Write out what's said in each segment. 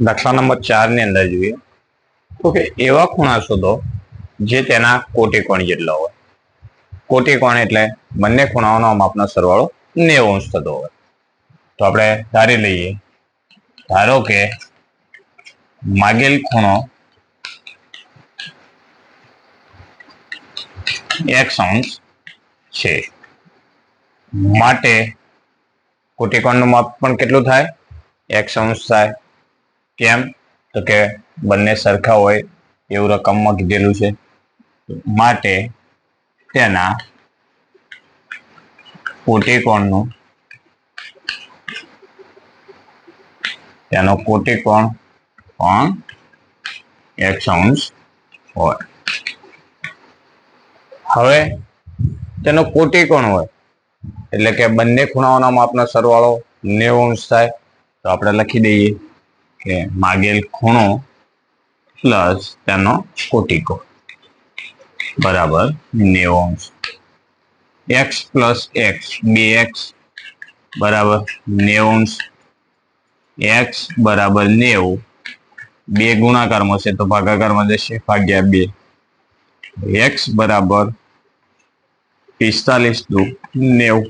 દાખલા નંબર 4 ની અંદર જોઈએ તો કે એવા ખૂણા શોધો જે તેના કોટિકોણ જેટલા હોય. કોટિકોણ એટલે બંને ખૂણાઓનો માપનો સરવાળો 90 અંશ થતો હોય. તો આપણે ધારી લઈએ, ધારો કે માગેલ ખૂણો x અંશ છે, માટે કોટિકોણનું માપ પણ કેટલું થાય? x અંશ થાય. કેમ? તો કે બંને સરખા હોય એવું રકમમાં કીધેલું છે, માટે તેના કોટિકોણ પણ x અંશ હોય. હવે તેનો કોટિકોણ હોય એટલે કે બંને ખૂણાઓના માપનો સરવાળો 90 અંશ થાય. તો આપણે લખી દઈએ કે માગેલ ખૂણો પ્લસ તેનો કોટિકોણ બરાબર 90 અંશ. x પ્લસ x 2x બરાબર 90 અંશ. x બરાબર 90, 2 ગુણાકારમાં છે તો ભાગાકારમાં જશે, ભાગ્યા 2. x બરાબર 45 દુ 90,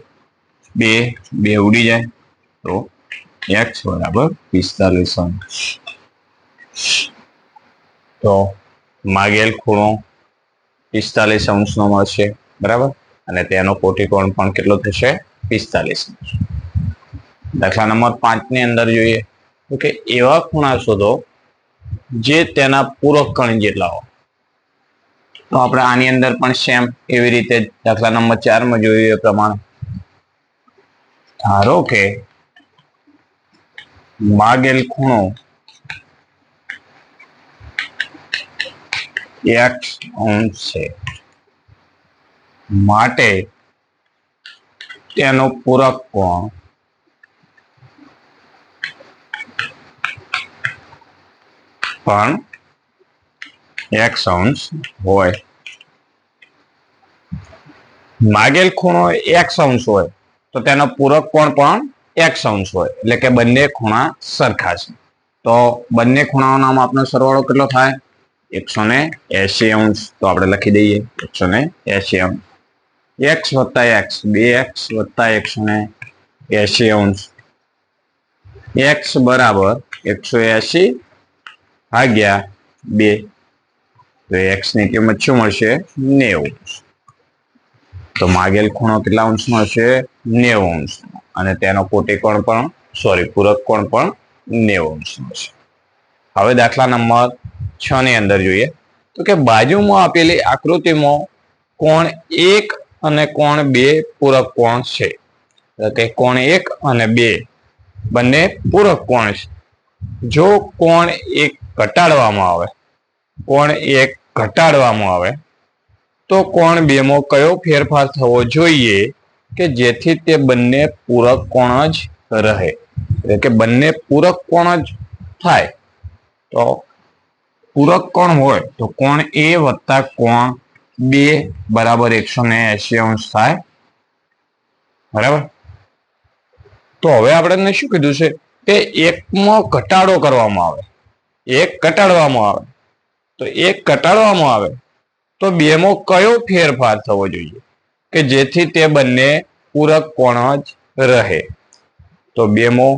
2 ઉડી જાય તો x બરાબર 45 અંશ. તો માગેલ ખૂણો 45 અંશનો મળશે, બરાબર, અને તેનો કોટિકોણ પણ કેટલો થશે? 45 અંશ. દાખલા નંબર 5 ની અંદર જોઈએ તો કે એવા ખૂણા શોધો જે તેના પૂરક કણ જેટલા હોય. તો આપણે આની અંદર પણ સેમ એવી રીતે દાખલા નંબર 4 માં જોઈએ એ પ્રમાણે ધારો કે માગેલ ખૂણો x અંશ છે, માટે તેનો પૂરક કોણ પણ x અંશ હોય. માગેલ ખૂણો x અંશ હોય તો તેનો પૂરક કોણ પણ x અંશ હોય, એટલે કે બંને ખૂણા સરખા છે. તો બંને ખૂણાઓના માપનો સરવાળો કેટલો થાય? 180 અંશ. તો આપણે લખી દઈએ 180 અંશ. x વત્તા x 2x વત્તા 180 અંશ. x બરાબર 180 ભાગ્યા 2. તો x ની કિંમત શું મળશે? 90. તો માગેલ ખૂણો કેટલા અંશનો હશે? 90 અંશ. અને તેનો કોટિકોણ પણ પૂરક કોણ પણ 90 અંશનો હશે. હવે દાખલા નંબર 6 ની અંદર જોઈએ તો કે બાજુમાં આપેલી આકૃતિમાં કોણ 1 અને કોણ 2 પૂરક કોણ છે. કે કોણ 1 અને 2 બંને પૂરક કોણ છે. જો કોણ 1 ઘટાડવામાં આવે તો કોણ 2 માં કયો ફેરફાર થવો જોઈએ કે જેથી તે બંને પૂરક કોણ જ રહે? એટલે કે બંને પૂરક કોણ જ થાય. તો પૂરક કોણ હોય તો કોણ A વત્તા કોણ 2 બરાબર 180 અંશ થાય, બરાબર. તો હવે આપણે શું કીધું છે કે 1 માં ઘટાડો કરવામાં આવે, 1 ઘટાડવામાં આવે તો 1 ઘટાડવામાં આવે તો 2 માં કયો ફેરફાર થવો જોઈએ કે જેથી તે બંને પૂરક કોણ જ રહે? તો 2 માં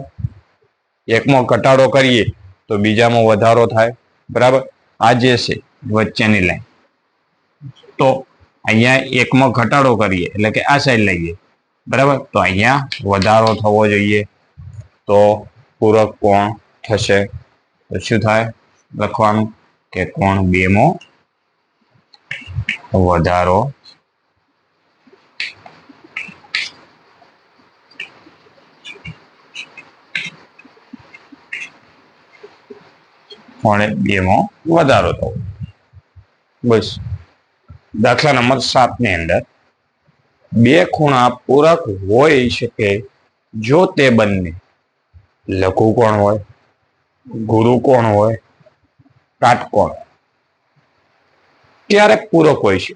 1 માં ઘટાડો કરીએ તો બીજામાં વધારો થાય, બરાબર. આ જે છે વચ્ચેની લાઈન, તો અહીંયા 1 માં ઘટાડો કરીએ એટલે કે આ સાઈડ લઈએ, બરાબર. તો અહીંયા વધારો થવો જોઈએ, તો પૂરક કોણ થશે. તો શું થાય? લખવાનું કે કોણ 2 માં વધારો થવો. બસ. દાખલા નંબર 7 ની અંદર 2 ખૂણા પૂરક હોઈ શકે જો તે બંને લઘુકોણ હોય, ગુરુકોણ હોય, કાટકોણ ત્યારે પૂરક હોય છે.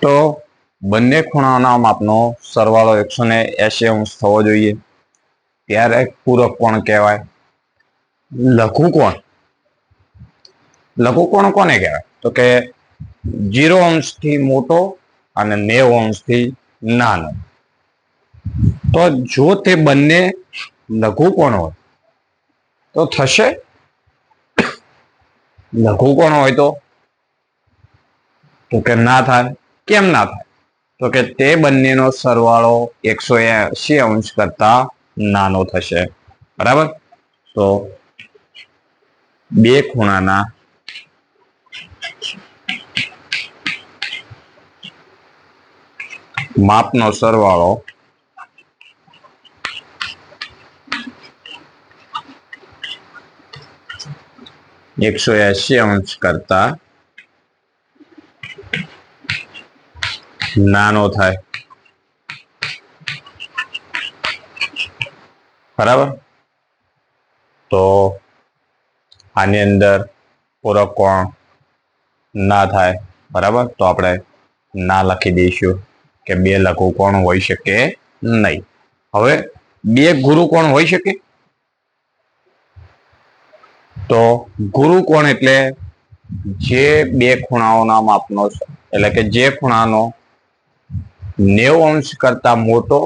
તો બંને ખૂણાઓના માપનો સરવાળો 180 અંશ થવો જોઈએ. ત્યારે પૂરક કોણ કહેવાય. લઘુકોણ, લઘુકોણ કોને કહેવાય? તો કે 0 અંશથી મોટો અને 90 અંશથી નાનો. તો જો તે બંને લઘુકોણ હોય તો થશે. લઘુકોણ હોય તો કે ના થાય. કેમ ના થાય? તો કે તે બંનેનો સરવાળો 180 અંશ કરતા નાનો થશે. બરાબર. તો બે ખૂણાના માપનો સરવાળો 180 અંશ કરતા નાનો થાય. બરાબર. તો આની અંદર પૂરક કોણ ના થાય. બરાબર. તો આપણે ના લખી દઈશું કે બે લઘુકોણ હોઈ શકે નહીં. હવે બે ગુરુકોણ હોઈ શકે. તો ગુરુકોણ એટલે જે બે ખૂણાઓના માપનો, એટલે કે જે ખૂણાનો 90 અંશ કરતા મોટો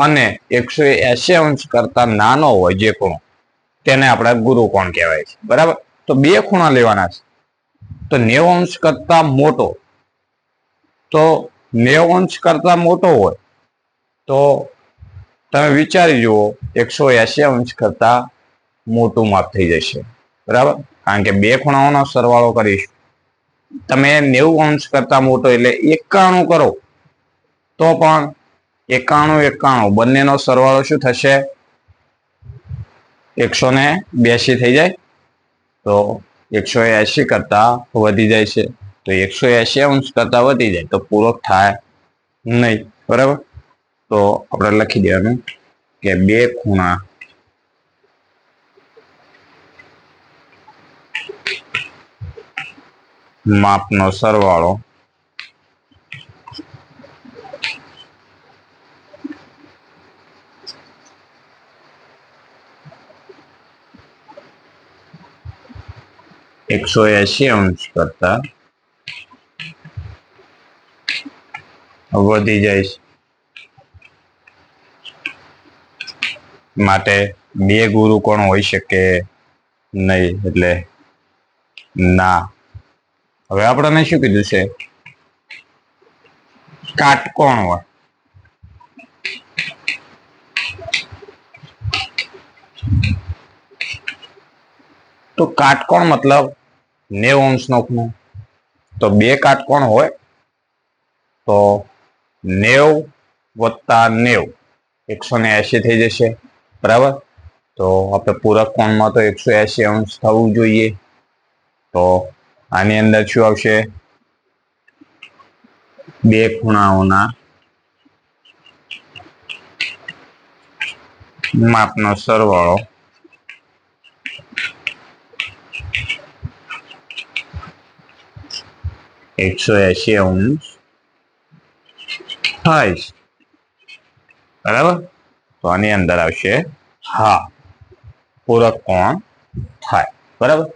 અને 180 અંશ કરતા નાનો હોય જે ખૂણો, તેને આપણે ગુરુકોણ કહેવાય છે. બરાબર. તો બે ખૂણા લેવાના છે. તો 90 અંશ કરતા મોટો, તો 90 અંશ કરતા મોટો હોય તો તમે વિચારી જુઓ 180 અંશ કરતા મોટું માપ થઈ જશે. બરાબર. કારણ કે બે ખૂણાઓનો સરવાળો કરીશું. તમે 90 અંશ કરતા મોટો એટલે 91 કરો તો પણ 91 બંનેનો સરવાળો શું થશે? 182 થઈ જાય. તો 180 કરતા વધી જાય છે. તો 180 અંશ કરતા વધી જાય તો પૂરક થાય નહીં. બરાબર. તો આપણે લખી દેવાનું કે બે ખૂણા માપનો સરવાળો 180 અંશ કરતા વધી જાય છે. માટે બે ગુરુકોણ હોઈ શકે નહીં. એટલે ના. હવે આપણને શું કીધું છે? કાટકોણ હોય. તો કાટકોણ મતલબ 90 અંશનો ખૂણો. તો બે કાટકોણ હોય તો 90 વત્તા 90 180 થઈ જશે. બરાબર. તો આપણે પૂરક કોણમાં તો 180 અંશ થવું જોઈએ. તો આની અંદર શું આવશે? બે ખૂણાઓના માપનો સરવાળો 180 અંશ થાય. બરાબર. તો આની અંદર આવશે હા, પૂરક કોણ થાય. બરાબર.